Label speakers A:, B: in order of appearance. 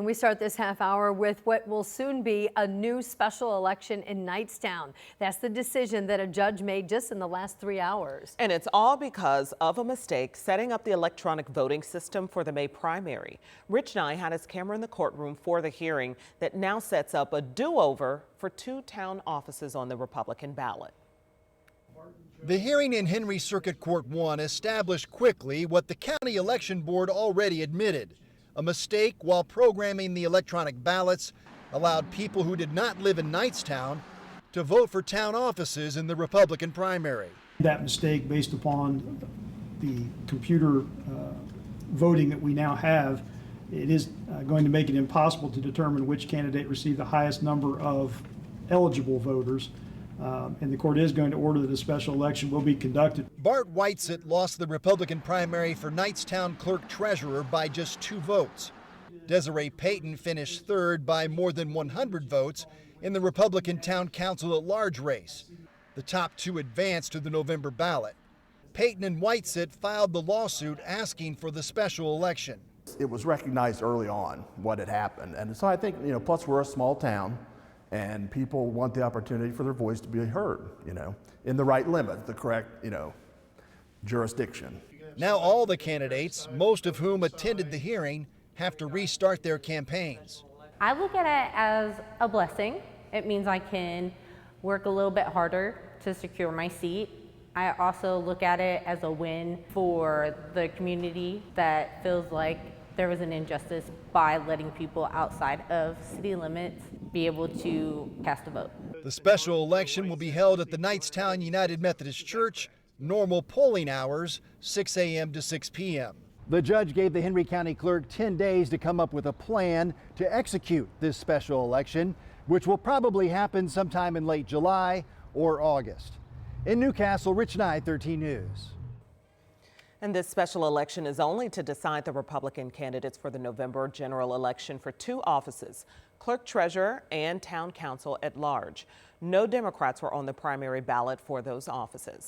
A: And we start this half hour with what will soon be a new special election in Knightstown. That's the decision that a judge made just in the last 3 hours.
B: And it's all because of a mistake setting up the electronic voting system for the May primary. Rich Nye had his camera in the courtroom for the hearing that now sets up a do-over for 2 town offices on the Republican ballot.
C: The hearing in Henry Circuit Court 1 established quickly what the county election board already admitted. A mistake while programming the electronic ballots allowed people who did not live in Knightstown to vote for town offices in the Republican primary.
D: That mistake, based upon the computer voting that we now have, it is going to make it impossible to determine which candidate received the highest number of eligible voters. And the court is going to order that a special election will be conducted.
C: Bart Whitesett lost the Republican primary for Knightstown clerk treasurer by just 2 votes. Desiree Payton finished third by more than 100 votes in the Republican town council at large race. The top 2 advanced to the November ballot. Payton and Whitesett filed the lawsuit asking for the special election.
E: It was recognized early on what had happened. And so I think, plus we're a small town, and people want the opportunity for their voice to be heard, in the right limit, the correct, jurisdiction.
C: Now all the candidates, most of whom attended the hearing, have to restart their campaigns.
F: I look at it as a blessing. It means I can work a little bit harder to secure my seat. I also look at it as a win for the community that feels like there was an injustice by letting people outside of city limits be able to cast a vote.
C: The special election will be held at the Knightstown United Methodist Church, normal polling hours 6 a.m. to 6 p.m.
G: The judge gave the Henry County clerk 10 days to come up with a plan to execute this special election, which will probably happen sometime in late July or August. In Newcastle, Rich Nye, 13 News.
B: And this special election is only to decide the Republican candidates for the November general election for 2 offices, clerk treasurer and town council at large. No Democrats were on the primary ballot for those offices.